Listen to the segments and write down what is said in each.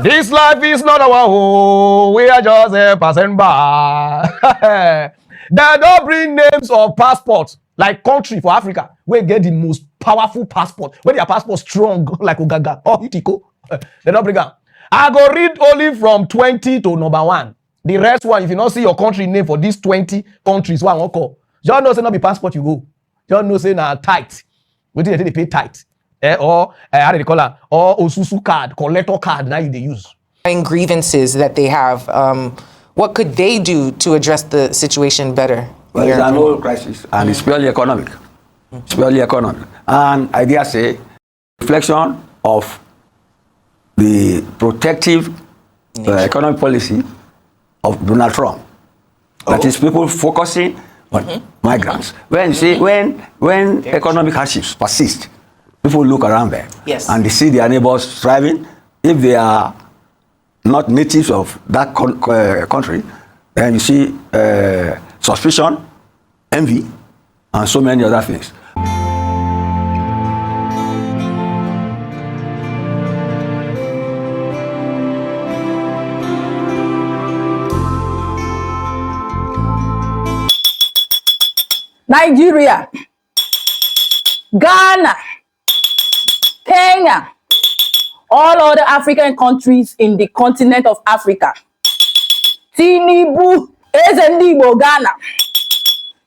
This life is not our home. We are just passing by. They don't bring names of passports like country for Africa. We get the most powerful passport. When their passport strong like Ogaga or Itiko, they don't bring them. I go read only from 20 to number 1. The rest one, if you not see your country name for these 20 countries, one won't call. Just know say not be passport you go. Just know say na tight. We think they pay tight. Or how do they call it? Or Osusu card, collector card. Now you they use. Grievances that they have. What could they do to address the situation better? Well, it's an old crisis, and it's purely economic. It's purely economic. And I dare say, reflection of the protective economic policy of Donald Trump. That is people focusing on migrants. When you see, when economic hardships persist, people look around them and they see their neighbors thriving. If they are not natives of that country, then you see suspicion, envy, and so many other things. Nigeria, Ghana, Kenya, all other African countries in the continent of Africa. Tinubu, Ezendibo, Ghana.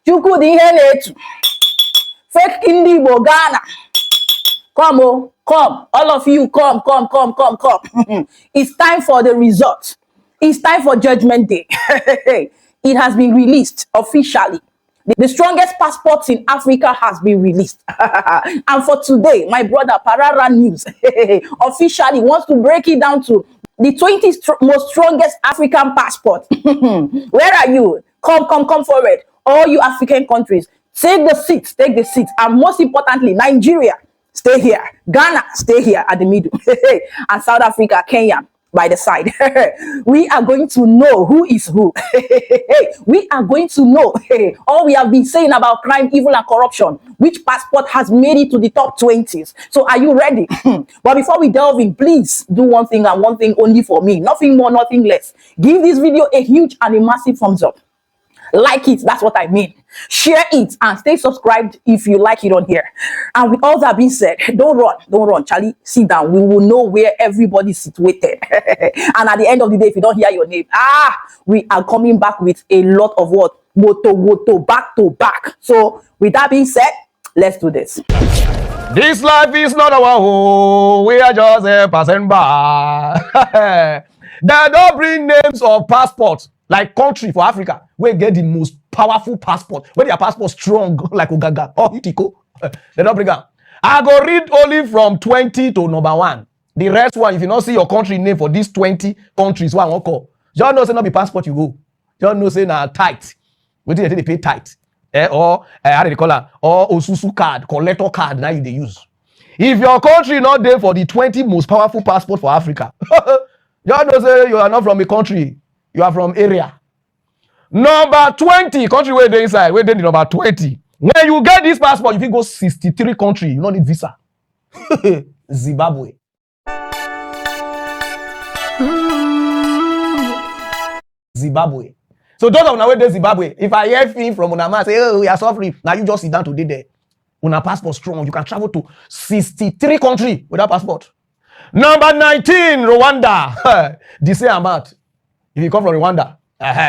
Chukwu di ihe na-etu. Fake Indibo, Ghana. Come, oh, come. All of you, come. It's time for the result. It's time for Judgment Day. It has been released officially. The strongest passports in Africa has been released. And for today, my brother Parara News officially wants to break it down to the 20 most strongest African passports. Where are you? Come forward. All you African countries, take the seats. And most importantly, Nigeria, stay here. Ghana, stay here at the middle. And South Africa, Kenya, by the side. We are going to know who is who. We are going to know all we have been saying about crime, evil, and corruption. Which passport has made it to the top 20s? So are you ready? But before we delve in, please do one thing and one thing only for me. Nothing more, nothing less. Give this video a huge and a massive thumbs up. Like it, that's what I mean. Share it and stay subscribed if you like it on here. And with all that being said, don't run, Charlie, sit down. We will know where everybody's situated. And at the end of the day, if you don't hear your name, we are coming back with a lot of what? Woto, back to back. So with that being said, let's do this. This life is not our home. We are just passing by. They don't bring names of passports like country for Africa. We get the most powerful passport. When their passport strong like Ogaga or Itiko, they don't bring them. I go read only from 20 to number 1. The rest one, if you not see your country name for these 20 countries, one won't call. Just know say not be passport you go. Just know say na tight. We think they pay tight. Or how do they call it? Or Osusu card, collector card. Now you they use. If your country not there for the 20 most powerful passport for Africa, just know say you are not from a country. You are from area. Number 20, country where they inside, where they the number 20. When you get this passport, you can go 63 country. You don't need visa. Zimbabwe. Zimbabwe. So those of where they Zimbabwe, if I hear thing from Unama say, oh, we are suffering. Now you just sit down today there. Una passport strong. You can travel to 63 country with that passport. Number 19, Rwanda. The same amount. If you come from Rwanda,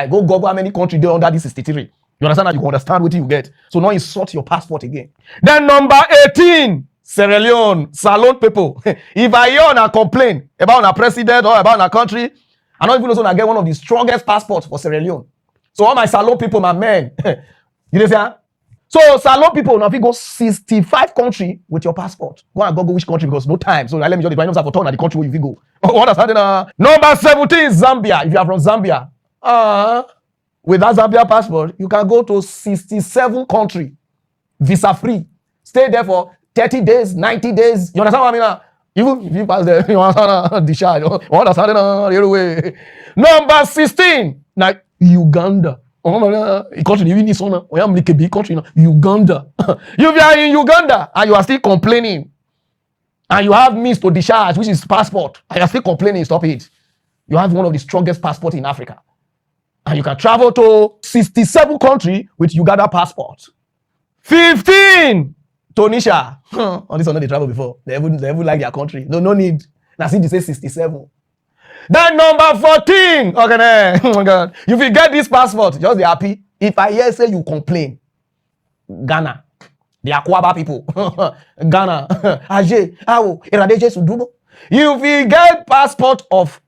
go Google how many countries there under this 63. You understand that you can understand what you get. So now insert your passport again. Then number 18, Sierra Leone, Salon people. If I hear a complaint about a president or about a country, I don't even know I get one of the strongest passports for Sierra Leone. So all my Salon people, my men, you understand? So Salon people, now if you go 65 country with your passport, go and Google which country because no time. So let me just define for turn at the country where you go. Number 17, Zambia. If you are from Zambia, with that Zambia passport, you can go to 67 country, visa free. Stay there for 30 days, 90 days. You understand what I mean? Even if you pass there, you understand the charge. You understand the way. Number 16, now Uganda. Country, even this one, we have big country now. Uganda. If you are in Uganda and you are still complaining and you have means to discharge, which is passport, and you're still complaining, stop it. You have one of the strongest passports in Africa. And you can travel to 67 countries with Uganda passport. 15, Tunisia. On this one, they travel before. They even like their country. No need. Now see, they say 67. Then number 14. Okay, oh my God. If you get this passport, just be happy. If I hear say you complain, Ghana, the Akwaba people, Ghana, Ajay, Awo, Iradeje Sudubo. If you get passport of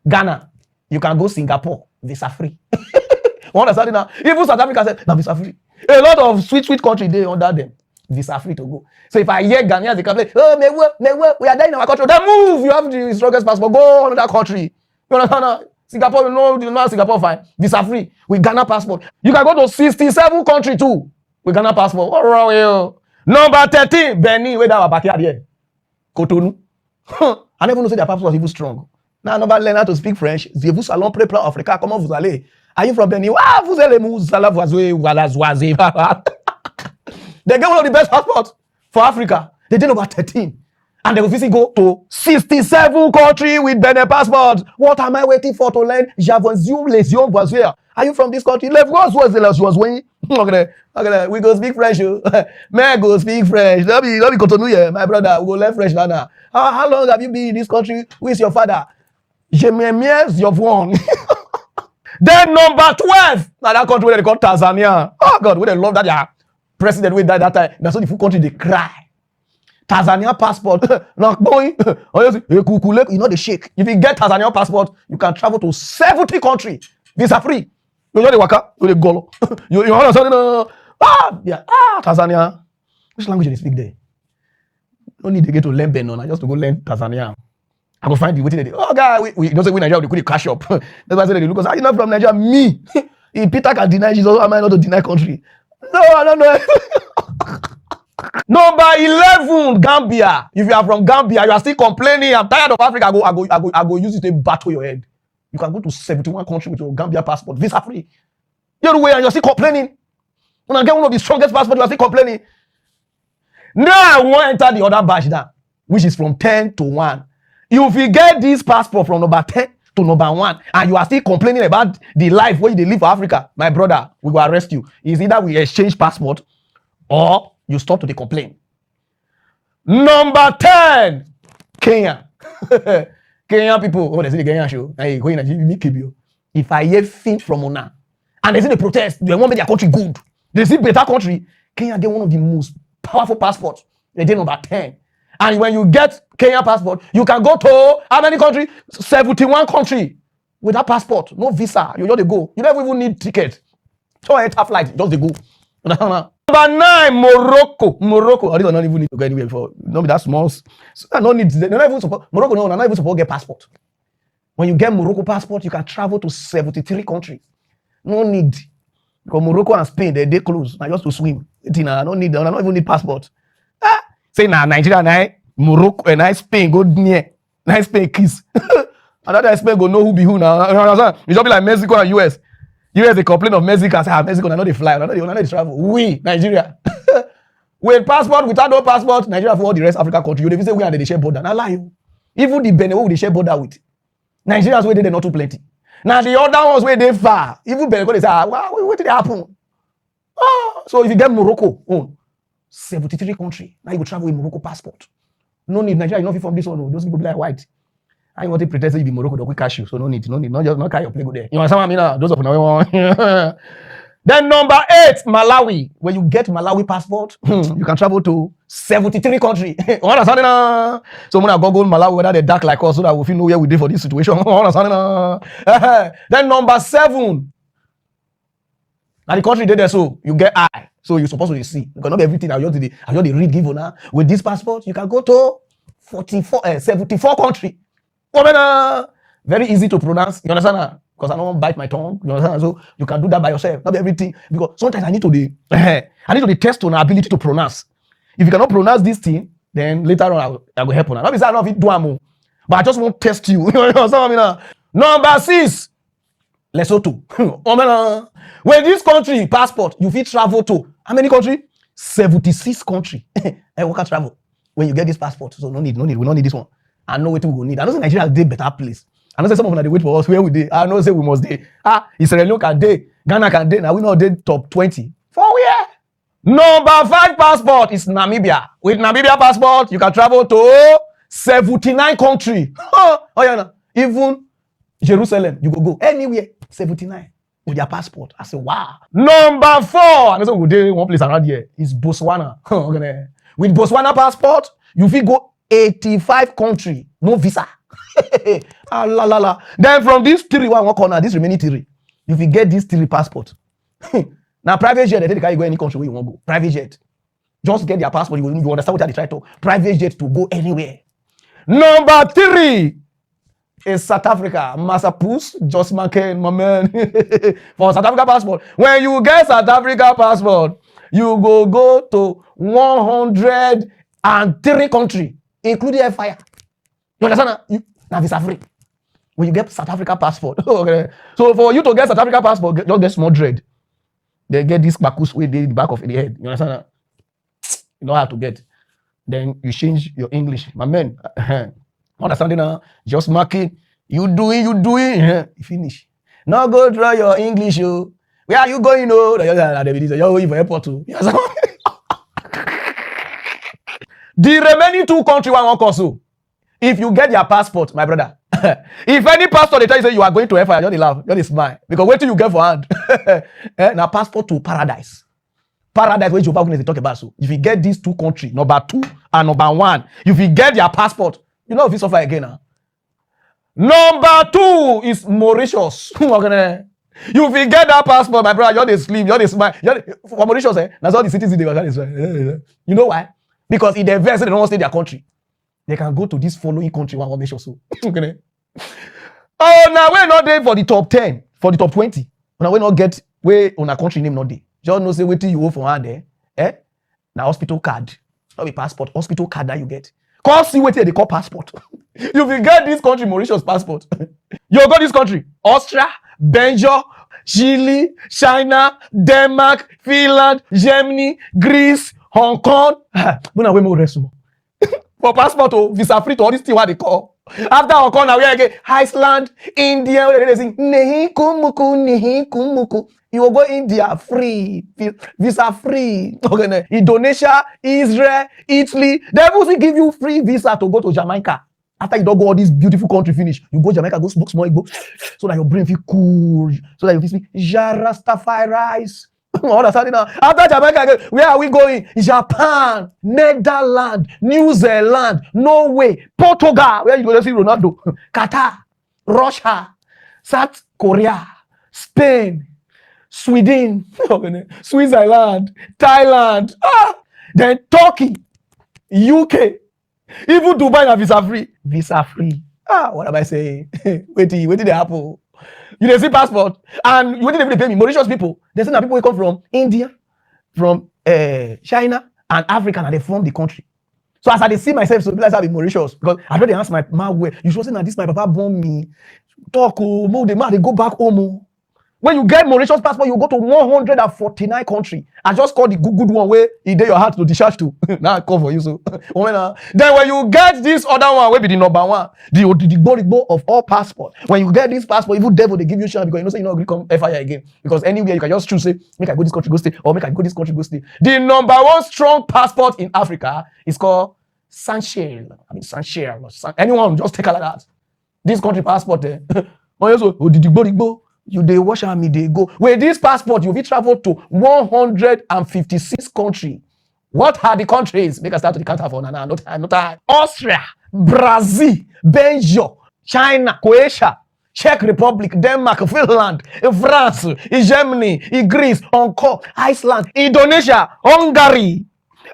Ghana, you can go Singapore, visa free. You understand now? Even South Africa said, now visa free. A lot of sweet country they under them, visa free to go. So if I hear Ghanaians, they can play, oh, we are there in our country. Then move, you have the strongest passport, go on another country. You understand now? Singapore, you know Singapore fine, visa free with Ghana passport. You can go to 67 country too with Ghana passport. What wrong with you? Number 13, Benin, where that our backyard here. Cotonou. I never know say their passport was even strong. Now nobody learn how to speak French. Je vous salon pré plan Africa. Comment vous allez? Are you from Benin? Ah, vous allez voilà voisin. They get one of the best passports for Africa. They did about 13. And they will visit go to 67 countries with Benin passport. What am I waiting for to learn? J'avance les yeux voisins. Are you from this country? Let's go. Okay, we go speak French. Man, go speak French. Don't be Cotonou here, my brother. We go learn French now. How long have you been in this country? Who is your father? Je m'aime your one. Then number 12. Now that country where they call Tanzania. Oh God, where they love that their president will die that time. That's why the full country they cry. Tanzania passport. Now boy, you know the shake. If you get Tanzania passport, you can travel to 70 countries. Visa free. You know the waka, you the golo. You understand? Tanzania. Which language do they speak there? No need to get to learn Benin, just to go learn Tanzania. I go find the way they. Oh God, we don't say we Nigeria, we could cash up. That's why I say they look. Are you not from Nigeria? Me. If Peter can deny Jesus, am I not to deny country? No, I don't know. Number 11, Gambia. If you are from Gambia, you are still complaining. I'm tired of Africa. I go use it to battle your head. You can go to 71 countries with your Gambia passport, visa free. You're away and you're still complaining. When I get one of the strongest passports, you are still complaining. Now I want to enter the other batch now, which is from 10 to 1. If you get this passport from number 10 to number 1, and you are still complaining about the life where you live for Africa, my brother, we will arrest you. It's either we exchange passport or you stop to the complaint. Number 10, Kenya. Kenyan people, oh, they see the Kenyan show. Hey, go in and if I hear things from Ona, and they see the protest, they want to make their country good. They see better country. Kenya get one of the most powerful passports. They did number 10. And when you get Kenya passport, you can go to how many countries? 71 countries with that passport. No visa. You just go. You don't even need ticket. So I enter flight, just go. Number 9, Morocco. Morocco. I don't even need to go anywhere before. No, that small. No need. They don't even support Morocco. No, not even supposed to get passport. When you get Morocco passport, you can travel to 73 countries. No need. Because Morocco and Spain, they close. Now just to swim. I don't even need passport. Say now Nigeria, now Morocco, and now Spain go near. Now Spain kiss. Another Spain go know who be who now. It just be like Mexico and US. US they complain of Mexico and say, Mexico, I know they fly, I know they travel. We, Nigeria. With passport, without no passport, Nigeria for all the rest of Africa country. You never say we are the share border. Now lie you. Even the Benin we share border with. Nigerians where they not too plenty. Now the other ones where they far. Even Benin they say, wow, what did happen? Oh, so if you get Morocco, 73 countries. Now you will travel with Morocco passport. No need. Nigeria, you know from this one. No. Those people be like white. I want to pretend you be Morocco, don't cash you. So no need. Not carry your play go there. You understand what I mean? Now? Those of now. Then number 8, Malawi. When you get Malawi passport, you can travel to 73 countries. You understand now? So when I go Malawi, whether they dark like us, so that we feel know where we did for this situation. You understand now? Then number 7. Now the country did there, so you get I. So you're supposed to see. You cannot be everything. I just read give now. With this passport, you can go to 74 countries. Very easy to pronounce. You understand? Because I don't bite my tongue. You understand? So you can do that by yourself. Not everything. Because sometimes I need to test on our ability to pronounce. If you cannot pronounce this thing, then later on I will help on. Not because I don't know if do amo, but I just want to test you. You understand what I mean? Number 6, Lesotho. When this country passport, you fit travel to how many countries? 76 countries. I work travel when you get this passport. So no need, we don't need this one. I know what we will need. I know say Nigeria dey better place. I know say some of them they wait for us where we dey. I know say we must dey. Israel can dey, Ghana can dey. Now we know dey top 20. For where? Number 5 passport is Namibia. With Namibia passport, you can travel to 79 country. Oh yeah, no. Even Jerusalem, you go anywhere. 79 with your passport. I say wow. Number 4, I know we dey one place around here is Botswana. Okay. With Botswana passport, you fit go 85 country, no visa. Then from these 3 one corner, this remaining 3, if you get these 3 passport, now private jet, they can go any country where you want to go. Private jet, just get their passport. You understand what they try to private jet to go anywhere. Number 3 is South Africa. Massapus, just McCain, my man. For South Africa passport, when you get South Africa passport, you go to 103 country, including fire. You understand? Now visa free. When you get South Africa passport. Okay. So for you to get South Africa passport, just get small dread. They get this bakus with the back of the head. You understand? You know how to get. Then you change your English. My man. Understanding now? Just marking. You doing. You finish. Now go try your English. You. Where are you going? No. You're going for airport too. The remaining 2 countries one also. If you get your passport, my brother, if any pastor they tell you say you are going to fire, you don't laugh, you don't smile. Because wait till you get for hand. Now passport to paradise. Paradise where Jehovah Witness they talk about. So if you get these 2 countries, number 2 and number 1, if you get your passport, you know if you suffer again now. Number 2 is Mauritius. You if you get that passport, my brother, you're the sleep, you're the smile. For Mauritius, that's all the cities in the You know why? Because if they vex, they don't want to stay in their country. They can go to this following country one make sure so. Oh, now we're not there for the top 10, for the top 20. Now we not get where on a country name not there. Just know say wait till you go for hand there. Now hospital card, not be passport, hospital card that you get. Come see what they call passport. You will get this country Mauritius passport. You go this country, Austria, Belgium, Chile, China, Denmark, Finland, Germany, Greece, Hong Kong. When we more resume. For passport or visa free to all these things what they call. After Hong Kong, now we again Iceland, India, they sing nehi kumuku. You will go India free, visa free. Okay, Indonesia, Israel, Italy. They will give you free visa to go to Jamaica. After you don't go all these beautiful country finish, you go Jamaica, go smoke small, go so that your brain feel cool, so that you feel Jarastafari rice. Understand now? After Jamaica, where are we going? Japan, Netherlands, New Zealand, Norway, Portugal. Where you go to see Ronaldo? Qatar, Russia, South Korea, Spain, Sweden, Switzerland, Thailand, then Turkey, UK, even Dubai na visa free. Visa free. What am I saying? Wait till they happen. You dey see passport and you wait till they pay me. Mauritius people, they say that people will come from India, from China and Africa, and they form the country. So as I dey see myself, so like I be Mauritius because I don't ask my man where you should say that this my papa born me. Talk oh, the man they go back home. When you get Mauritius passport, you go to 149 country. I just call the good one where it dey your heart to discharge to. Now I call for you so. Then when you get this other one, where be the number 1, the of all passport. When you get this passport, even devil they give you chance because you know say you not come FIR again. Because anywhere you can just choose say make I go this country go stay or make I go this country go stay. The number 1 strong passport in Africa is called Seychelles. Anyone just take a look at that. This country passport there. You they wash and me they go. With this passport, you will travel to 156 countries. What are the countries? Make us start to the count for no time. Austria, Brazil, Belgium, China, Croatia, Czech Republic, Denmark, Finland, France, Germany, Greece, Hong Kong, Iceland, Indonesia, Hungary,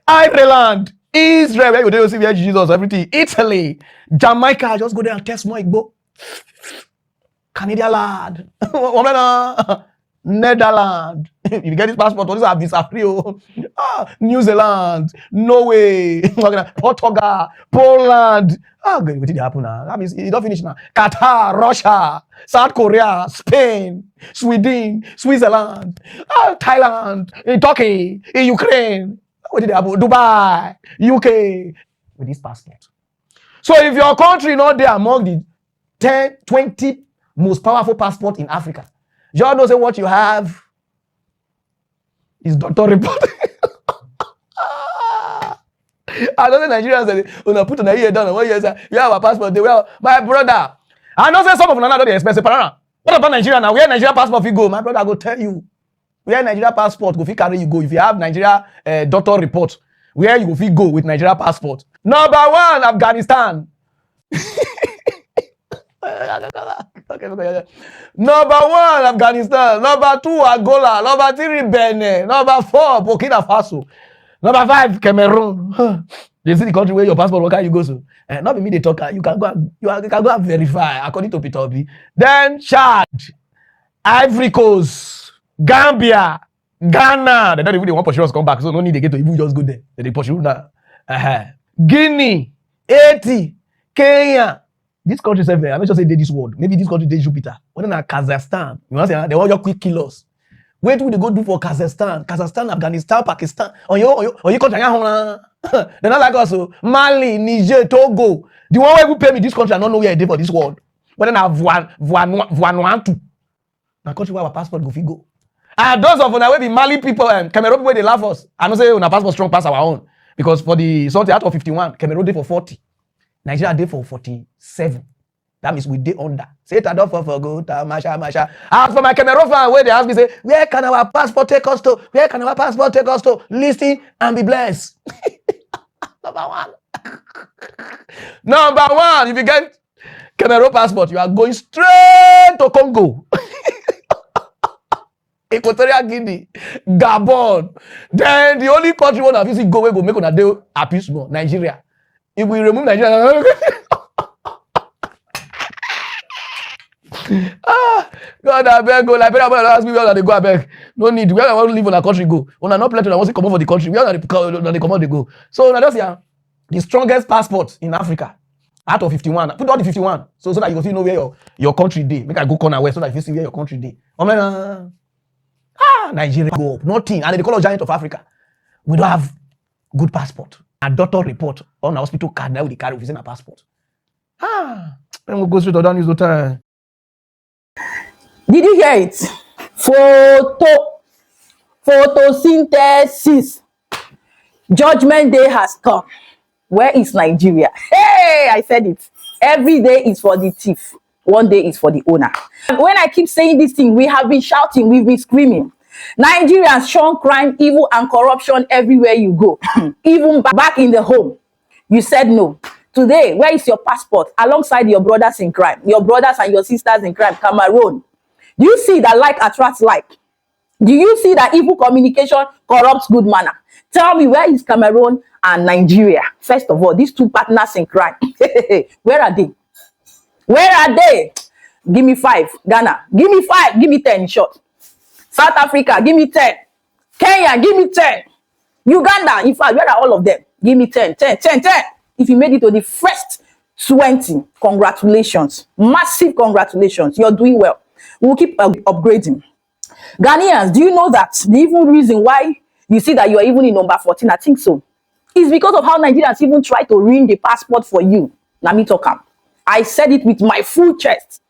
Ireland, Israel, where you do see where Jesus, everything, Italy, Jamaica, just go there and test more Igbo. Canadian lad, Netherlands. If you get this passport, all these are visa free. New Zealand, Norway, Portugal, Poland. What did happen now? That means it don't finish now. Qatar, Russia, South Korea, Spain, Sweden, Switzerland, Thailand, Turkey, Ukraine. What did happen? Dubai, UK, with this passport. So if your country not there among the 10, 20 most powerful passport in Africa, you all know say what you have is doctor report. I don't say Nigerians say, when I put on a year down, 1 year, you have a passport, they will, my brother. I know say some of them don't expensive. What about Nigeria now? Where Nigeria passport if you go? My brother go tell you. Where Nigeria passport go if you carry you go. If you have Nigeria doctor report, where you go go with Nigeria passport. Number 1, Afghanistan. Number 1, Afghanistan. Number 2, Angola. Number 3, Benin. Number 4, Burkina Faso. Number 5, Cameroon. You see the country where your passport, where can you go to? Not be me they talk. You can go. You can go and verify according to Peter Obi. Then Chad, Ivory Coast, Gambia, Ghana. They don't even want Portugal to come back, so no need to get to even just go there. They pursue now. Guinea, Haiti, Kenya. This country say, I'm not just say they this word. Maybe this country they Jupiter. What about Kazakhstan? You want to say they want your quick killers. Where do they go do for Kazakhstan? Kazakhstan, Afghanistan, Pakistan. On your country, they're not like us. Mali, Niger, Togo. The one who pay me this country, I don't know where I did for this world. But then I have Vanuatu. Now country where our passport go go. And those of us will be Mali people and Cameroon people, they laugh us. I don't say on our passport strong pass our own. Because for the something out of 51, Cameroon did for 40. Nigeria did for 47. That means we did under. Say it don't for good, Masha. As for my Cameroon fan, where they ask me, say, where can our passport take us to? Where can our passport take us to? Listen and be blessed. Number 1. Number 1, if you get Cameroon passport, you are going straight to Congo. Equatorial Guinea, Gabon. Then the only country one of you go where go make on a day happy small, Nigeria. If we remove Nigeria, God, I beg go. Like people ask me where they go. I beg. No need. Where I want to live on a country go. When I not plenty, I want to come over for the country. Where they come out they go. So now just the strongest passport in Africa out of 51. Put all the 51 so that you can see know where your country day. Make I go corner west so that you see where your country day. Nigeria go up. Nothing. And they call us giant of Africa. We don't have good passport. A doctor report on a hospital card now we carry within a passport. Then we'll go straight to down use the time. Did you hear it? Photosynthesis. Judgment day has come. Where is Nigeria? Hey, I said it. Every day is for the thief. One day is for the owner. When I keep saying this thing, we have been shouting, we've been screaming. Nigerians shun crime, evil, and corruption everywhere you go. Even back in the home, you said no. Today, where is your passport alongside your brothers in crime, your brothers and your sisters in crime, Cameroon? Do you see that like attracts like? Do you see that evil communication corrupts good manner? Tell me, where is Cameroon and Nigeria? First of all, these two partners in crime. Where are they? Where are they? Give me 5. Ghana, give me 5. Give me 10 in short. South Africa, give me 10. Kenya, give me 10. Uganda, in fact, where are all of them? Give me 10. If you made it to the first 20, congratulations. Massive congratulations. You're doing well. We'll keep upgrading. Ghanaians, do you know that the even reason why you see that you're even in number 14, I think so, is because of how Nigerians even try to ruin the passport for you. Let me talk. I said it with my full chest.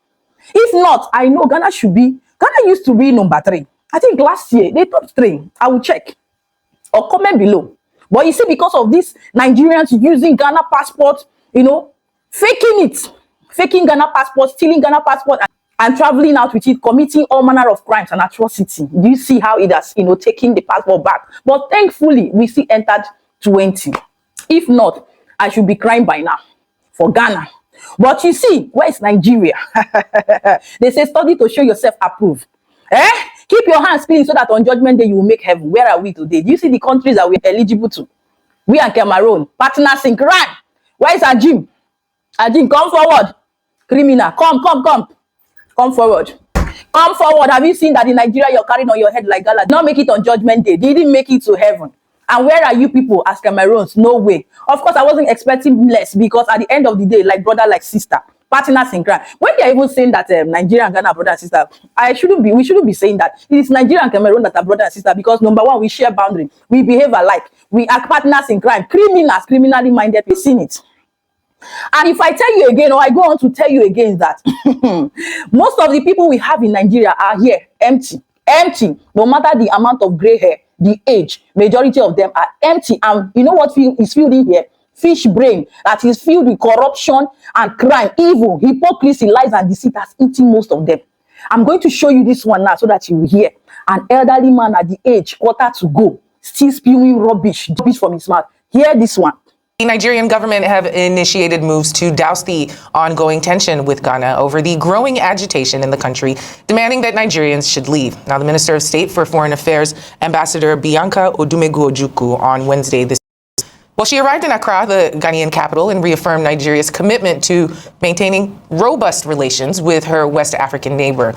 If not, I know Ghana should be. Ghana used to be number 3. I think last year they top 3. I will check. Or comment below. But you see, because of this, Nigerians using Ghana passport, faking Ghana passport, stealing Ghana passport, and traveling out with it, committing all manner of crimes and atrocity. Do you see how it has, taking the passport back? But thankfully, we still entered 20. If not, I should be crying by now for Ghana. But you see, where is Nigeria? They say study to show yourself approved. Keep your hands clean so that on judgment day you will make heaven. Where are we today? Do you see the countries that we're eligible to? We and Cameroon, partners in crime. Where is Ajim? Ajim, come forward. Criminal, come forward. Come forward. Have you seen that in Nigeria you're carrying on your head like gala? Not make it on judgment day. They didn't make it to heaven. And where are you people as Cameroons? No way. Of course, I wasn't expecting less because at the end of the day, like brother, like sister, partners in crime. When they are even saying that Nigeria and Ghana are brother and sister, we shouldn't be saying that. It is Nigeria and Cameroon that are brother and sister because number one, we share boundary, we behave alike, we are partners in crime, criminals, criminally minded, we've seen it. And if I tell you again, or I go on to tell you again that most of the people we have in Nigeria are here empty, no matter the amount of gray hair, the age, majority of them are empty. And you know what is filled in here? Fish brain that is filled with corruption and crime, evil, hypocrisy, lies and deceit has eaten most of them. I'm going to show you this one now so that you will hear. An elderly man at the age quarter to go, still spewing rubbish from his mouth. Hear this one. The Nigerian government have initiated moves to douse the ongoing tension with Ghana over the growing agitation in the country, demanding that Nigerians should leave. Now, the Minister of State for Foreign Affairs, Ambassador Bianca Odumegu-Ojukwu, on Wednesday she arrived in Accra, the Ghanaian capital, and reaffirmed Nigeria's commitment to maintaining robust relations with her West African neighbor.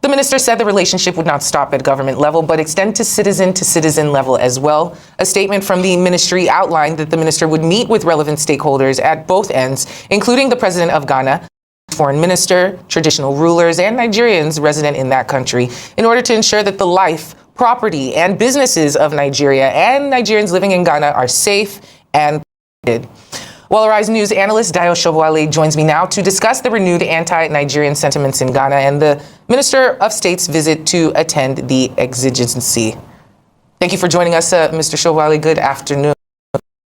The minister said the relationship would not stop at government level, but extend to citizen level as well. A statement from the ministry outlined that the minister would meet with relevant stakeholders at both ends, including the president of Ghana, foreign minister, traditional rulers, and Nigerians resident in that country, in order to ensure that the life, property, and businesses of Nigeria and Nigerians living in Ghana are safe and protected. Arise News analyst Dayo Shobowale joins me now to discuss the renewed anti-Nigerian sentiments in Ghana and the Minister of State's visit to attend the exigency. Thank you for joining us, Mr. Shobowale. Good afternoon.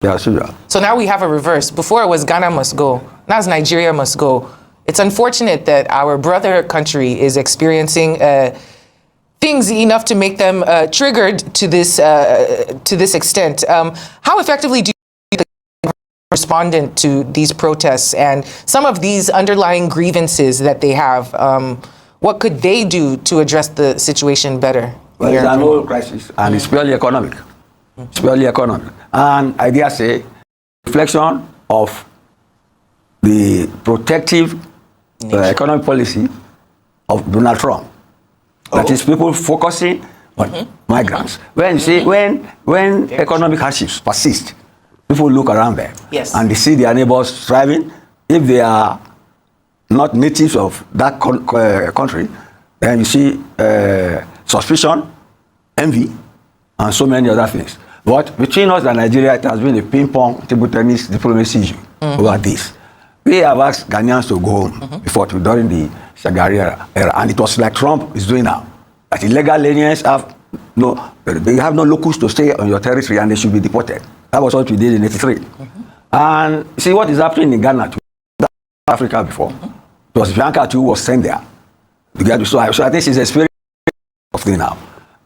Yeah, sure. So now we have a reverse. Before it was Ghana must go. Now it's Nigeria must go. It's unfortunate that our brother country is experiencing things enough to make them triggered to this extent. How effectively do you respondent to these protests and some of these underlying grievances that they have? What could they do to address the situation better? Well, it's an old crisis, and it's purely economic. It's purely economic. And I dare say, reflection of the protective economic policy of Donald Trump. That is people focusing on migrants. When you see, when economic hardships persist, people look around them and they see their neighbors thriving. If they are not natives of that country, then you see suspicion, envy, and so many other things. But between us and Nigeria, it has been a ping-pong table tennis diplomacy issue over this. We have asked Ghanaians to go home during the Shagari era, and it was like Trump is doing now. That illegal aliens they have no locus to stay on your territory and they should be deported. That was what we did in '83. And see what is happening in Ghana too. Africa before. It was Bianca too was sent there. So I think she's experiencing of thing now.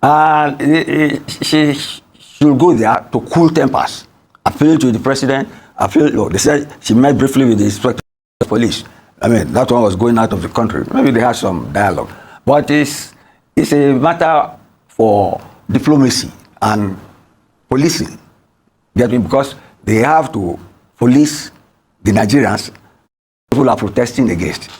And she should go there to cool tempers, appeal to the president, they said she met briefly with the inspector of police. I mean, that one was going out of the country. Maybe they had some dialogue. But it's a matter for diplomacy and policing. Get me? Because they have to police the Nigerians people are protesting against.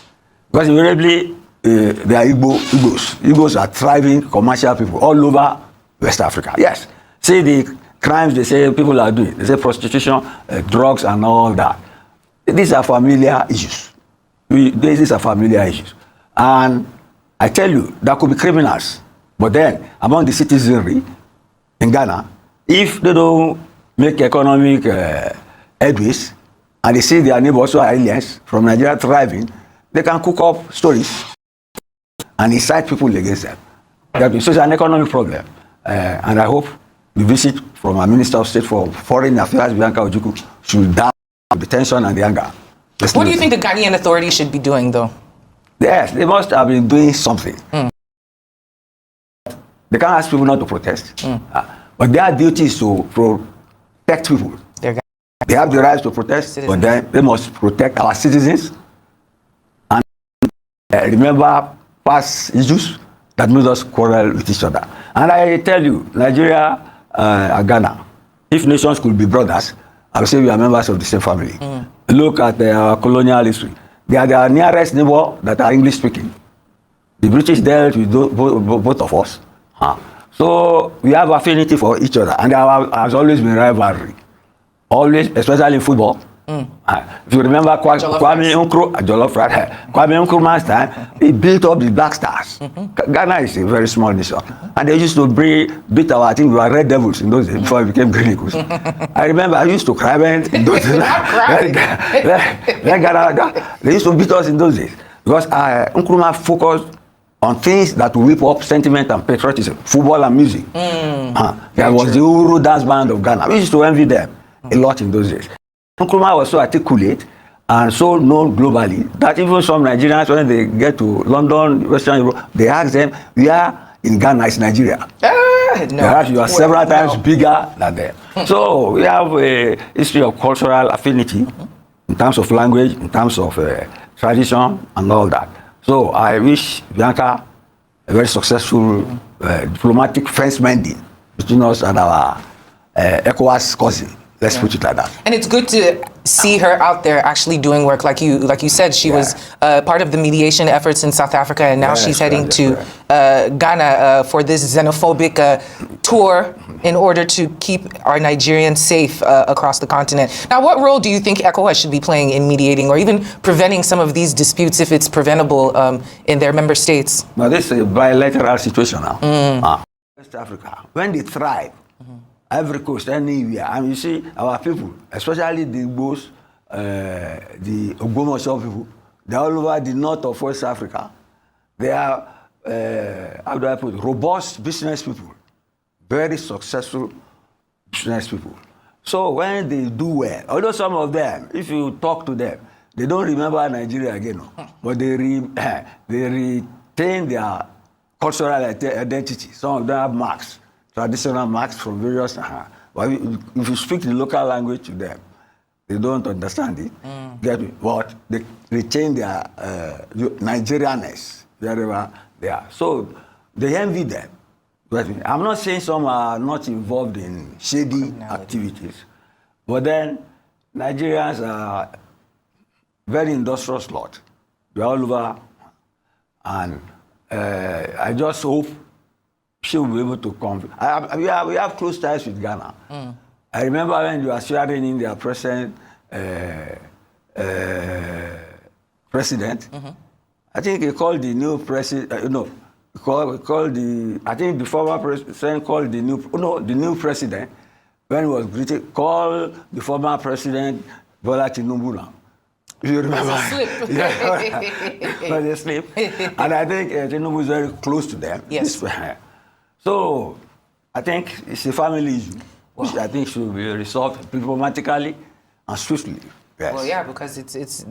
Because invariably, they are Igbos. Igbos are thriving commercial people all over West Africa. Yes. See the crimes they say people are doing. They say prostitution, drugs, and all that. These are familiar issues. These are familiar issues. And I tell you, there could be criminals. But then, among the citizenry in Ghana, if they don't make economic headways, and they see their neighbors who are aliens from Nigeria thriving, they can cook up stories and incite people against them. So it's an economic problem. And I hope the visit from our Minister of State for Foreign Affairs, Bianca Ojukwu, should down the tension and the anger. What do you think the Ghanaian authorities should be doing, though? Yes, they must have been doing something. They can't ask people not to protest. But their duty is to protect people. They have the right to protest, but then they must protect our citizens and remember past issues that made us quarrel with each other. And I tell you, Nigeria and Ghana, if nations could be brothers, I would say we are members of the same family. Look at our colonial history. They are the nearest neighbor that are English speaking. The British dealt with both of us. So we have affinity for each other, and there has always been rivalry. Always, especially in football, If you remember Kwame Jollof rice. Kwame Nkrumah's time, he built up the Black Stars. Ghana is a very small nation, and they used to beat our, I think we were Red Devils in those days before it became Green Eagles. I remember I used to cry when in those days. They used to beat us in those days because Nkrumah focused on things that will whip up sentiment and patriotism, football and music. There was the Uru dance band of Ghana. We used to envy them a lot in those days. Nkrumah was so articulate and so known globally that even some Nigerians, when they get to London, Western Europe, they ask them, we are in Ghana, it's Nigeria. No. You are several times bigger than them. So we have a history of cultural affinity in terms of language, in terms of tradition and all that. So I wish Bianca a very successful diplomatic fence mending between us and our ECOWAS cousin. Let's put it like that. And it's good to see her out there actually doing work, like you said. She was part of the mediation efforts in South Africa, and now she's heading to Ghana for this xenophobic tour in order to keep our Nigerians safe across the continent. Now, what role do you think ECOWAS should be playing in mediating or even preventing some of these disputes if it's preventable in their member states? Now, this is a bilateral situation now. West Africa, when they thrive, every coast, anywhere, and you see our people, especially the Igbos, the Ogbomoso people, they're all over the north of West Africa. They are, how do I put it, robust business people, very successful business people. So when they do well, although some of them, if you talk to them, they don't remember Nigeria again, but they retain their cultural identity. Some of them have marks. Traditional marks from various, but if you speak the local language to them, they don't understand it. Get me? But they retain their Nigerianness wherever they are. So they envy them. Get me? I'm not saying some are not involved in shady activities, but then Nigerians are very industrious lot. They're all over, and I just hope she will be able to come. We have close ties with Ghana. I remember when you were sharing in their present president. I think he called the new president. I think the former president called the new president when he was greeted. Called the former president Bola Tinubu now. If you remember, they slip. And I think Tinubu is very close to them. Yes. So I think it's a family issue, which I think should be resolved diplomatically and swiftly. Yes. Well, yeah, because it's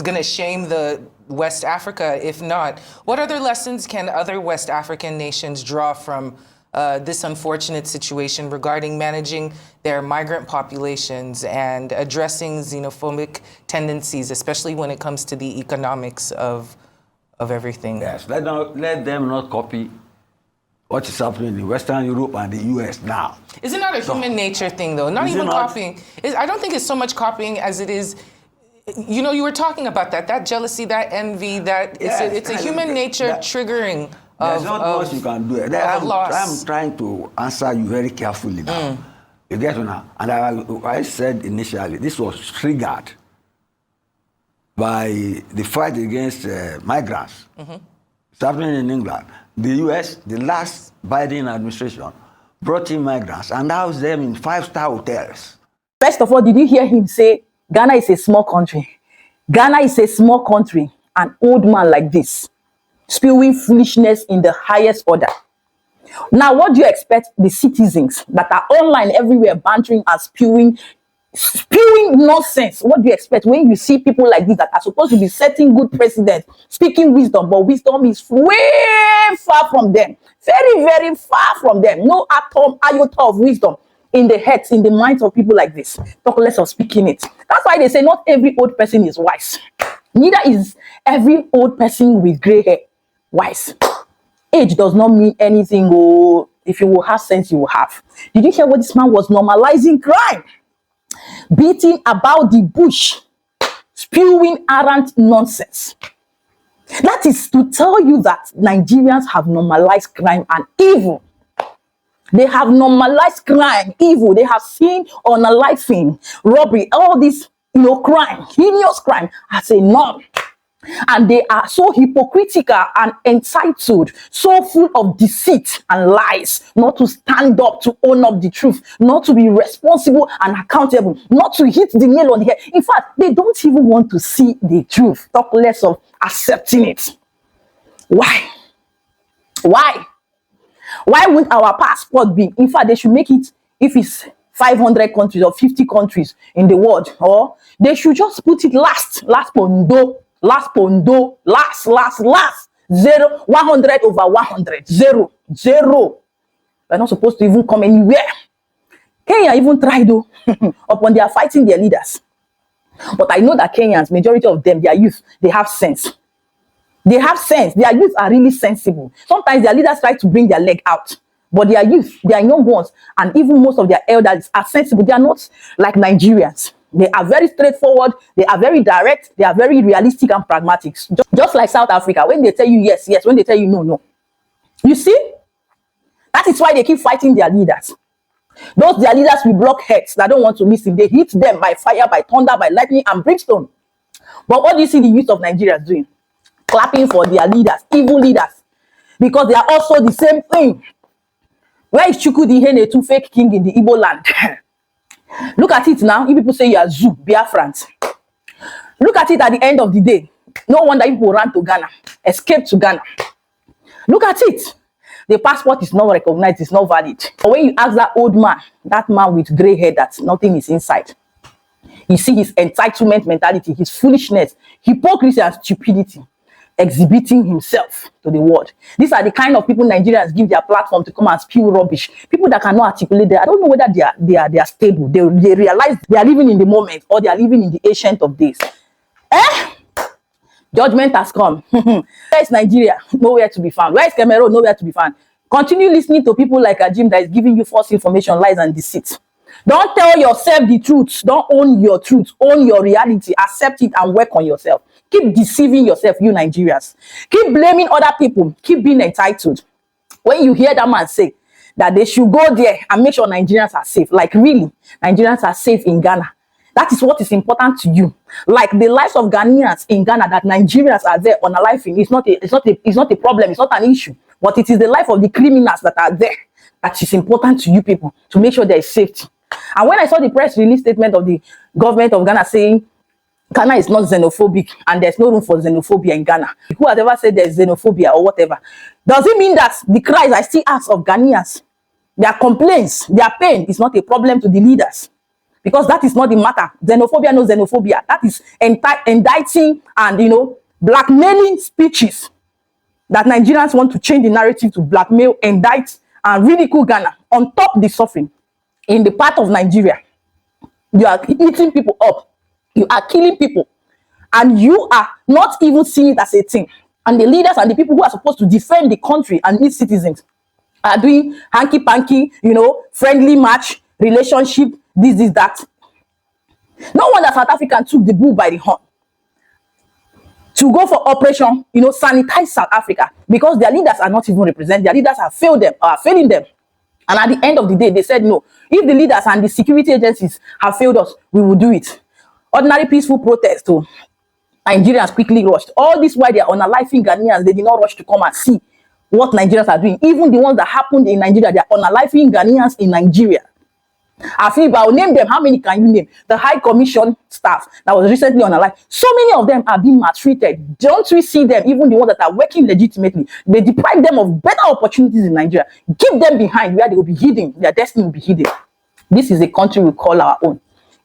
going to shame the West Africa if not. What other lessons can other West African nations draw from this unfortunate situation regarding managing their migrant populations and addressing xenophobic tendencies, especially when it comes to the economics of everything? Yes, let them not copy what is happening in Western Europe and the US now. Isn't that a human nature thing, though? Not even copying. I don't think it's so much copying as it is, you know, you were talking about that jealousy, that envy, that it's a human nature triggering There's not much you can do. I'm trying to answer you very carefully now. You get it now? And I said initially, this was triggered by the fight against migrants. It's happening in England. The US, the last Biden administration, brought in migrants and housed them in 5-star hotels. First of all, did you hear him say, Ghana is a small country? Ghana is a small country. An old man like this, spewing foolishness in the highest order. Now, what do you expect the citizens that are online everywhere bantering and spewing nonsense? What do you expect when you see people like this that are supposed to be setting good precedent, speaking wisdom, but wisdom is way far from them, very, very far from them. No iota of wisdom in the heads, in the minds of people like this. Talk less of speaking it. That's why they say not every old person is wise. Neither is every old person with gray hair wise. Age does not mean anything. Oh, if you will have sense, you will have. Did you hear what this man was normalizing crime? Beating about the bush, spewing arrant nonsense. That is to tell you that Nigerians have normalized crime and evil. They have normalized crime, evil. They have seen unaliving, robbery, all these crime, heinous crime as a norm. And they are so hypocritical and entitled, so full of deceit and lies, not to stand up, to own up the truth, not to be responsible and accountable, not to hit the nail on the head. In fact, they don't even want to see the truth, talk less of accepting it. Why? Why? Why won't our passport be? In fact, they should make it, if it's 500 countries or 50 countries in the world, or they should just put it last pondo, last 0, 100 over 100, 0. They're not supposed to even come anywhere. Kenya even tried though, upon they are fighting their leaders. But I know that Kenyans, majority of them, their youth, they have sense. They have sense. Their youth are really sensible. Sometimes their leaders try to bring their leg out. But their youth, their young ones, and even most of their elders are sensible. They are not like Nigerians. They are very straightforward. They are very direct. They are very realistic and pragmatic. Just like South Africa, when they tell you yes, yes. When they tell you no, no. You see? That is why they keep fighting their leaders. Those their leaders will block heads that don't want to listen. They hit them by fire, by thunder, by lightning, and brimstone. But what do you see the youth of Nigeria doing? Clapping for their leaders, evil leaders. Because they are also the same thing. Where is Chukwudi two fake king in the Igbo land? Look at it now. You people say you are Zoo, Biafrans. Look at it at the end of the day. No wonder people ran to Ghana, escaped to Ghana. Look at it. The passport is not recognized, it's not valid. But when you ask that old man, that man with gray hair that nothing is inside, you see his entitlement mentality, his foolishness, hypocrisy and stupidity, exhibiting himself to the world. These are the kind of people Nigerians give their platform to come and spew rubbish. People that cannot articulate that. I don't know whether they are stable. They realize they are living in the moment or they are living in the ancient of days. Judgment has come. Where is Nigeria? Nowhere to be found. Where is Cameroon? Nowhere to be found. Continue listening to people like Ajim that is giving you false information, lies and deceit. Don't tell yourself the truth. Don't own your truth. Own your reality. Accept it and work on yourself. Keep deceiving yourself, you Nigerians. Keep blaming other people. Keep being entitled. When you hear that man say that they should go there and make sure Nigerians are safe, like really, Nigerians are safe in Ghana. That is what is important to you. Like the lives of Ghanaians in Ghana, that Nigerians are there on a life in. It's not a problem. It's not an issue. But it is the life of the criminals that are there that is important to you people to make sure there is safety. And when I saw the press release statement of the government of Ghana saying Ghana is not xenophobic and there's no room for xenophobia in Ghana, who has ever said there's xenophobia or whatever, does it mean that the cries I still ask of Ghanaians, their complaints, their pain is not a problem to the leaders? Because that is not the matter. Xenophobia, no xenophobia. That is indicting and, blackmailing speeches that Nigerians want to change the narrative to blackmail, indict, and ridicule Ghana on top of the suffering in the part of Nigeria. You are eating people up. You are killing people. And you are not even seeing it as a thing. And the leaders and the people who are supposed to defend the country and its citizens are doing hanky-panky, friendly match, relationship, this, that. No wonder South Africa took the bull by the horn to go for operation, sanitize South Africa, because their leaders are not even represented. Their leaders have failed them, are failing them. And at the end of the day, they said, no, if the leaders and the security agencies have failed us, we will do it. Ordinary peaceful protest, Nigerians quickly rushed. All this while they are unaliving Ghanaians, they did not rush to come and see what Nigerians are doing. Even the ones that happened in Nigeria, they are unaliving Ghanaians in Nigeria. I'll name them. How many can you name? The High Commission staff that was recently on a live. So many of them are being maltreated. Don't we see them? Even the ones that are working legitimately, they deprive them of better opportunities in Nigeria. Keep them behind where they will be hidden. Their destiny will be hidden. This is a country we call our own.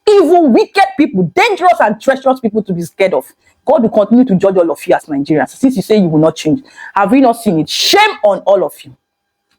Evil, wicked people, dangerous and treacherous people to be scared of. God will continue to judge all of you as Nigerians. Since you say you will not change, have we not seen it? Shame on all of you.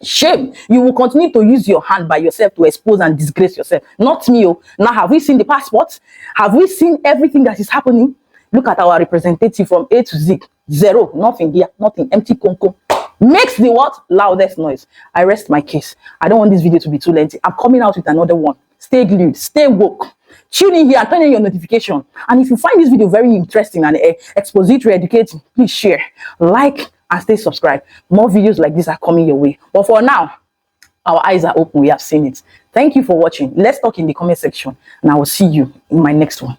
Shame. You will continue to use your hand by yourself to expose and disgrace yourself. Not me. Now, have we seen the passports? Have we seen everything that is happening? Look at our representative from A to Z. Zero. Nothing here. Nothing. Empty conco. Makes the what? Loudest noise. I rest my case. I don't want this video to be too lengthy. I'm coming out with another one. Stay glued. Stay woke. Tune in here and turn on your notification. And if you find this video very interesting and expository, educating, please share, like, and stay subscribed. More videos like this are coming your way. But for now, our eyes are open. We have seen it. Thank you for watching. Let's talk in the comment section, and I will see you in my next one.